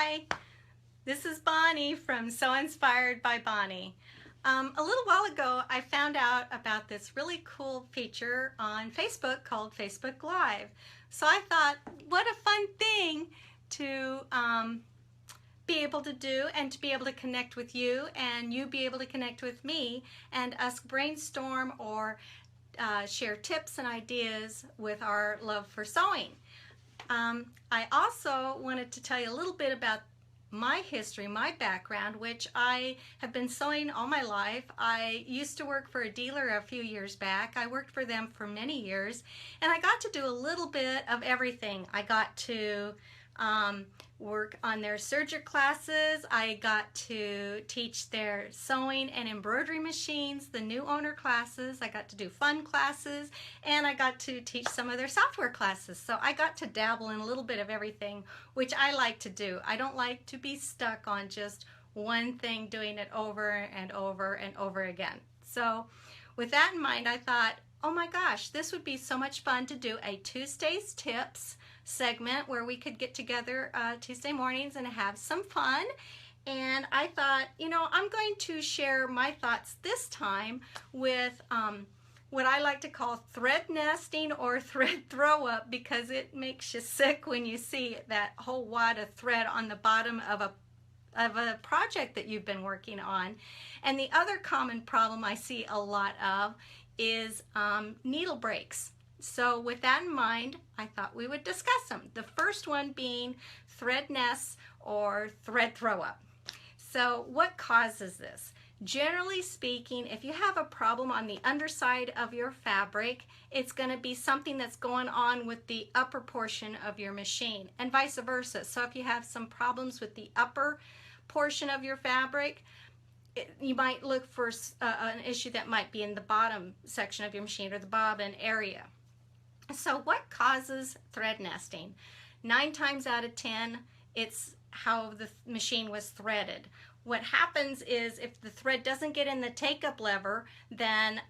Hi, this is Bonnie from So Inspired by Bonnie. A little while ago, I found out about this really cool feature on Facebook called Facebook Live. So I thought, what a fun thing to be able to do and to be able to connect with you and you be able to connect with me and us brainstorm or share tips and ideas with our love for sewing. I also wanted to tell you a little bit about my history, my background, which I have been sewing all my life. I used to work for a dealer a few years back. I worked for them for many years, and I got to do a little bit of everything. I got to work on their serger classes. I got to teach their sewing and embroidery machines, the new owner classes. I got to do fun classes, and I got to teach some of their software classes. So I got to dabble in a little bit of everything, which I like to do. I don't like to be stuck on just one thing, doing it over and over and over again. So with that in mind, I thought, oh my gosh, this would be so much fun to do a Tuesday's Tips segment where we could get together Tuesday mornings and have some fun. And I thought, you know, I'm going to share my thoughts this time with what I like to call thread nesting or thread throw up, because it makes you sick when you see that whole wad of thread on the bottom of a project that you've been working on. And the other common problem I see a lot of is needle breaks. So with that in mind, I thought we would discuss them. The first one being thread nests or thread throw up. So what causes this? Generally speaking, if you have a problem on the underside of your fabric, it's going to be something that's going on with the upper portion of your machine, and vice versa. So if you have some problems with the upper portion of your fabric, you might look for an issue that might be in the bottom section of your machine or the bobbin area. So what causes thread nesting? 9 times out of 10, it's how the machine was threaded. What happens is if the thread doesn't get in the take-up lever, then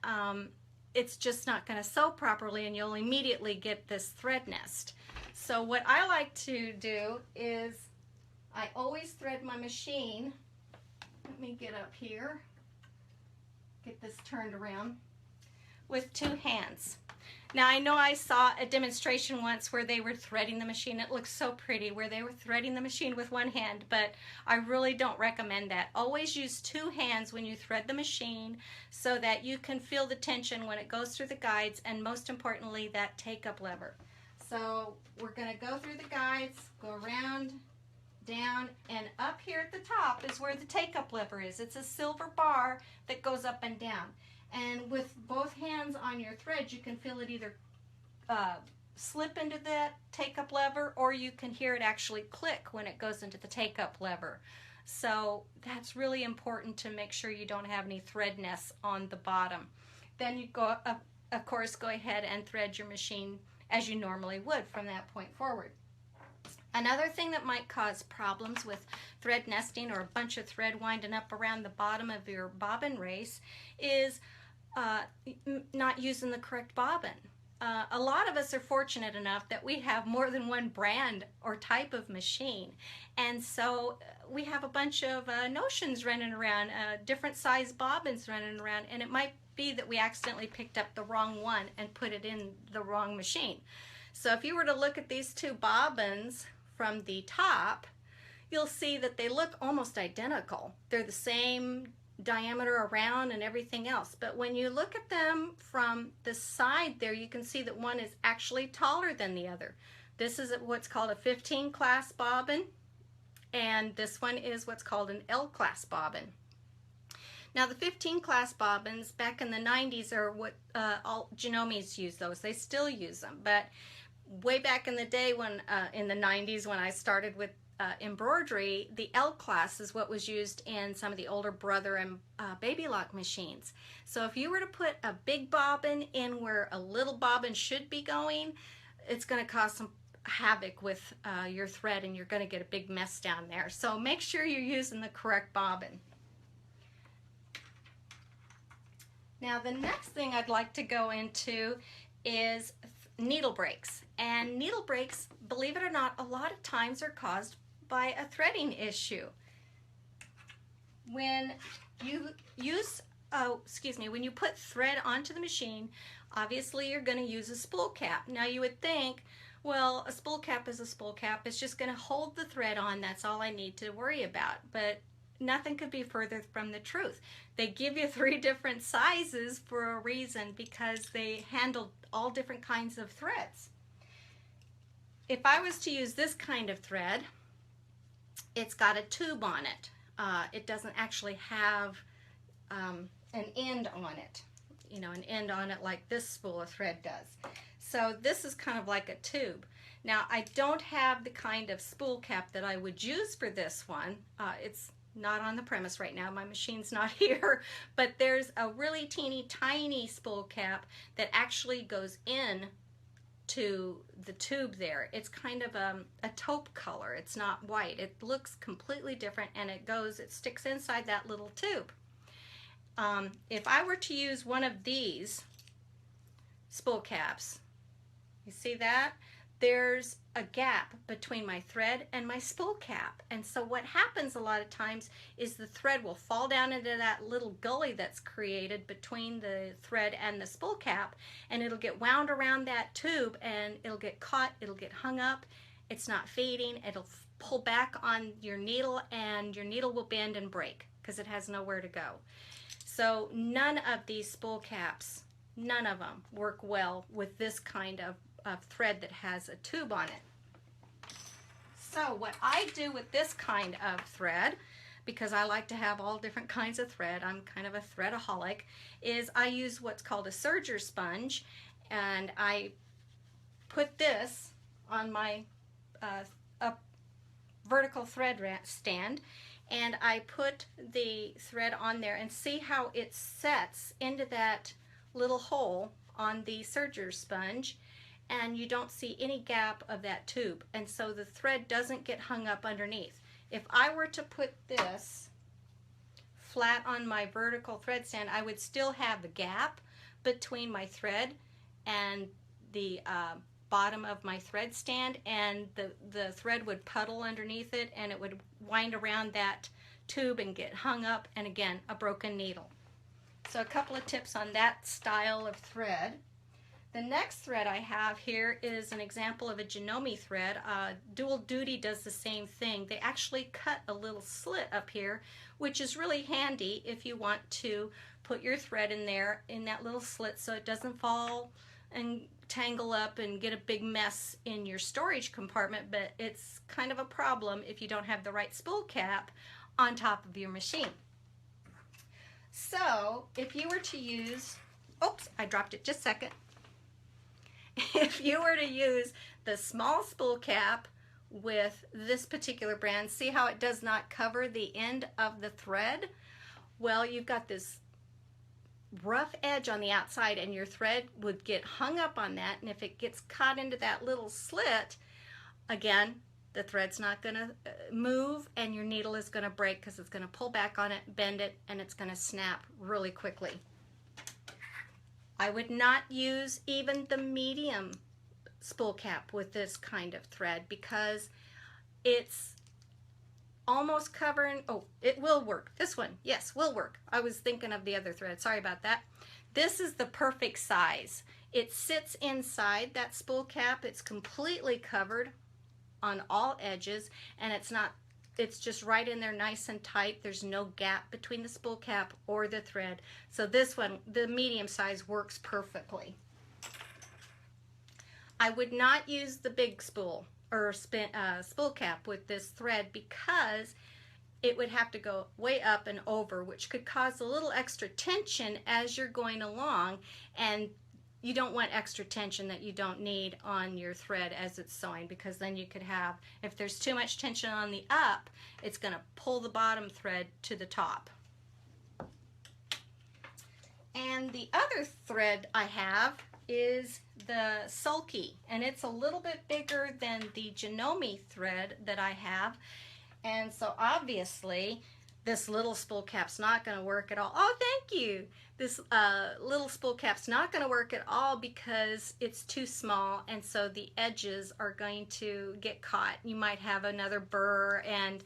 it's just not going to sew properly, and you'll immediately get this thread nest. So what I like to do is I always thread my machine. Let me get up here, get this turned around, with 2 hands. Now I know I saw a demonstration once where they were threading the machine. It looks so pretty where they were threading the machine with 1 hand, but I really don't recommend that. Always use 2 hands when you thread the machine so that you can feel the tension when it goes through the guides, and most importantly, that take-up lever. So we're going to go through the guides, go around, down, and up here at the top is where the take-up lever is. It's a silver bar that goes up and down. And with both hands on your thread, you can feel it either slip into that take-up lever, or you can hear it actually click when it goes into the take-up lever. So that's really important to make sure you don't have any thread nests on the bottom. Then you go, of course, go ahead and thread your machine as you normally would from that point forward. Another thing that might cause problems with thread nesting or a bunch of thread winding up around the bottom of your bobbin race is not using the correct bobbin. A lot of us are fortunate enough that we have more than one brand or type of machine, and so we have a bunch of notions running around, different size bobbins running around, and it might be that we accidentally picked up the wrong one and put it in the wrong machine. So if you were to look at these 2 bobbins from the top, you'll see that they look almost identical. They're the same diameter around and everything else, but when you look at them from the side there, you can see that one is actually taller than the other. This is what's called a 15 class bobbin, and this one is what's called an L class bobbin. Now the 15 class bobbins back in the 90s are what all Genomes use those. They still use them, but way back in the day when in the 90s when I started with embroidery, the L class is what was used in some of the older Brother and Baby Lock machines. So if you were to put a big bobbin in where a little bobbin should be going, it's going to cause some havoc with your thread, and you're going to get a big mess down there. So make sure you're using the correct bobbin. Now the next thing I'd like to go into is needle breaks. And needle breaks, believe it or not, a lot of times are caused by a threading issue. When you when you put thread onto the machine, obviously you're going to use a spool cap. Now you would think, well, a spool cap is a spool cap. It's just going to hold the thread on. That's all I need to worry about. But nothing could be further from the truth. They give you 3 different sizes for a reason, because they handle all different kinds of threads. If I was to use this kind of thread, it's got a tube on it. It doesn't actually have an end on it, an end on it like this spool of thread does. So this is kind of like a tube. Now I don't have the kind of spool cap that I would use for this one. It's not on the premise right now, my machine's not here, but there's a really teeny tiny spool cap that actually goes in to the tube there. It's kind of a taupe color. It's not white. It looks completely different, and it sticks inside that little tube. If I were to use one of these spool caps, you see that? There's a gap between my thread and my spool cap. And so what happens a lot of times is the thread will fall down into that little gully that's created between the thread and the spool cap, and it'll get wound around that tube, and it'll get caught, it'll get hung up, it's not feeding, it'll pull back on your needle, and your needle will bend and break because it has nowhere to go. So none of these spool caps, none of them work well with this kind of thread that has a tube on it. So what I do with this kind of thread, because I like to have all different kinds of thread, I'm kind of a threadaholic, is I use what's called a serger sponge, and I put this on my vertical thread stand, and I put the thread on there and see how it sets into that little hole on the serger sponge, and you don't see any gap of that tube, and so the thread doesn't get hung up underneath. If I were to put this flat on my vertical thread stand, I would still have the gap between my thread and the bottom of my thread stand, and the thread would puddle underneath it, and it would wind around that tube and get hung up, and again, a broken needle. So a couple of tips on that style of thread. The next thread I have here is an example of a Janome thread. Dual Duty does the same thing. They actually cut a little slit up here, which is really handy if you want to put your thread in there in that little slit so it doesn't fall and tangle up and get a big mess in your storage compartment, but it's kind of a problem if you don't have the right spool cap on top of your machine. So if you were to use, oops, I dropped it, just a second. If you were to use the small spool cap with this particular brand, see how it does not cover the end of the thread? Well, you've got this rough edge on the outside, and your thread would get hung up on that, and if it gets caught into that little slit, again, the thread's not going to move, and your needle is going to break because it's going to pull back on it, bend it, and it's going to snap really quickly. I would not use even the medium spool cap with this kind of thread because it's almost covering, oh, it will work. This one, yes, will work. I was thinking of the other thread, sorry about that. This is the perfect size. It sits inside that spool cap. It's completely covered on all edges, and it's just right in there nice and tight. There's no gap between the spool cap or the thread. So this one, the medium size, works perfectly. I would not use the big spool or spool cap with this thread because it would have to go way up and over, which could cause a little extra tension as you're going along, and you don't want extra tension that you don't need on your thread as it's sewing, because then you could have, if there's too much tension on the up, it's going to pull the bottom thread to the top. And the other thread I have is the Sulky, and it's a little bit bigger than the Janome thread that I have, and so obviously this little spool cap's not going to work at all. Oh, thank you. This little spool cap's not going to work at all because it's too small, and so the edges are going to get caught. You might have another burr, and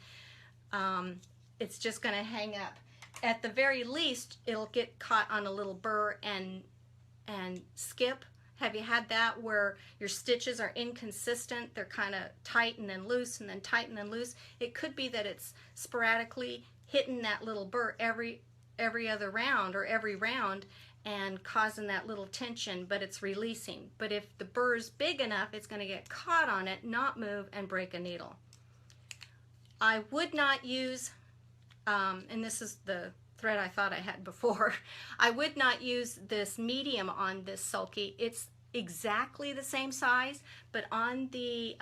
it's just going to hang up. At the very least, it'll get caught on a little burr and skip. Have you had that where your stitches are inconsistent? They're kind of tight and then loose and then tight and then loose. It could be that it's sporadically hitting that little burr every other round or every round and causing that little tension, but it's releasing. But if the burr is big enough, it's going to get caught on it, not move, and break a needle. I would not use, and this is the thread I thought I had before, I would not use this medium on this sulky. It's exactly the same size, but on the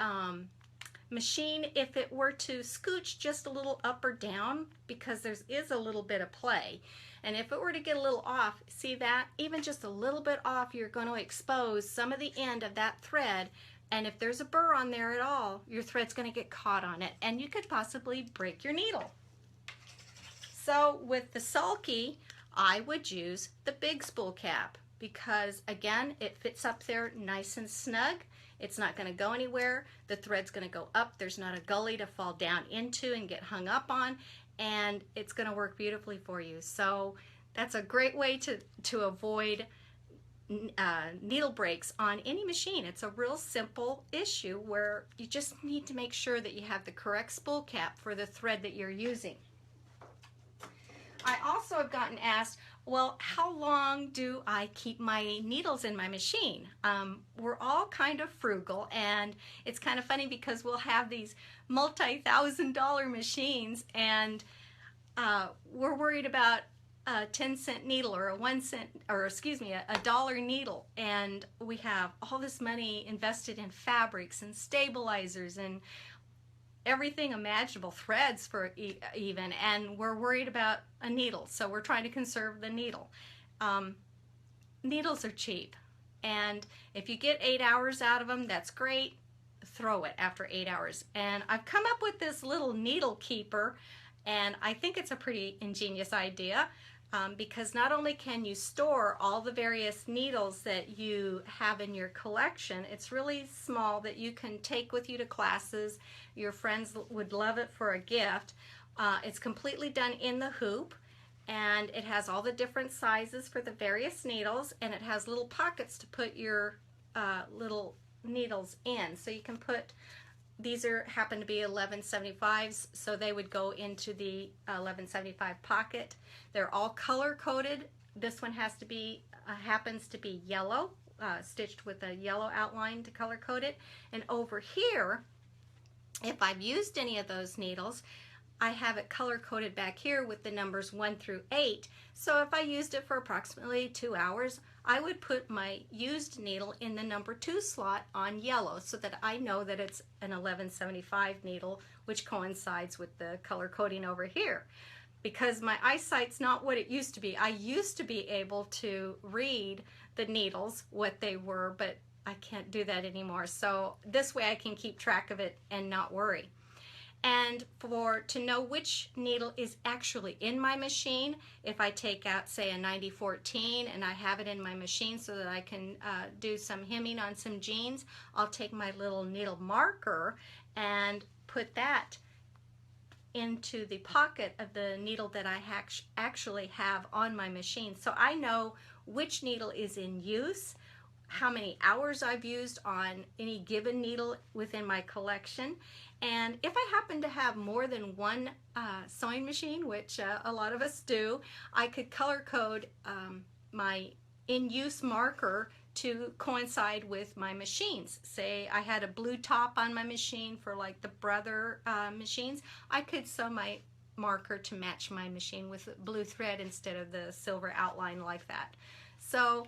machine, if it were to scooch just a little up or down, because there is a little bit of play, and if it were to get a little off, see that? Even just a little bit off, you're going to expose some of the end of that thread, and if there's a burr on there at all, your thread's going to get caught on it, and you could possibly break your needle. So with the sulky, I would use the big spool cap because, again, it fits up there nice and snug. It's not going to go anywhere. The thread's going to go up. There's not a gully to fall down into and get hung up on, and it's going to work beautifully for you. So that's a great way to avoid needle breaks on any machine. It's a real simple issue where you just need to make sure that you have the correct spool cap for the thread that you're using. I also have gotten asked, well, how long do I keep my needles in my machine? We're all kind of frugal, and it's kind of funny because we'll have these multi-thousand-dollar machines, and we're worried about a 10-cent needle or a 1 cent, or excuse me, a dollar needle, and we have all this money invested in fabrics and stabilizers and everything imaginable, threads for even, and we're worried about a needle, so we're trying to conserve the needle. Needles are cheap, and if you get 8 hours out of them, that's great. Throw it after 8 hours. And I've come up with this little needle keeper, and I think it's a pretty ingenious idea. Because not only can you store all the various needles that you have in your collection, it's really small that you can take with you to classes. Your friends would love it for a gift. It's completely done in the hoop, and it has all the different sizes for the various needles, and it has little pockets to put your little needles in. So you can put, these happen to be 1175s, so they would go into the 1175 pocket. They're all color coded. This one has to be happens to be yellow, stitched with a yellow outline to color code it. And over here, if I've used any of those needles, I have it color coded back here with the numbers 1 through 8. So if I used it for approximately 2 hours, I would put my used needle in the number 2 slot on yellow so that I know that it's an 1175 needle, which coincides with the color coding over here. Because my eyesight's not what it used to be. I used to be able to read the needles, what they were, but I can't do that anymore. So this way I can keep track of it and not worry. And to know which needle is actually in my machine, if I take out, say, a 9014 and I have it in my machine so that I can do some hemming on some jeans, I'll take my little needle marker and put that into the pocket of the needle that I actually have on my machine. So I know which needle is in use, how many hours I've used on any given needle within my collection. And if I happen to have more than one sewing machine, which a lot of us do, I could color code my in-use marker to coincide with my machines. Say I had a blue top on my machine for like the Brother machines, I could sew my marker to match my machine with blue thread instead of the silver outline like that. So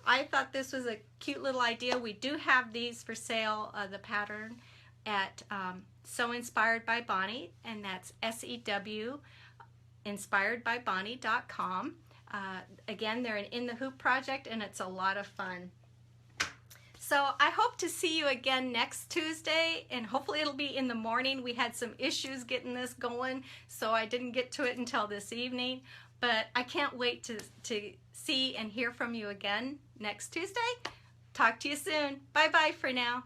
I thought this was a cute little idea. We do have these for sale, the pattern, at Sew Inspired by Bonnie, and that's SEW inspiredbybonnie.com. Again, they're an In the Hoop project, and it's a lot of fun. So I hope to see you again next Tuesday, and hopefully it'll be in the morning. We had some issues getting this going, so I didn't get to it until this evening. But I can't wait to see and hear from you again next Tuesday. Talk to you soon. Bye-bye for now.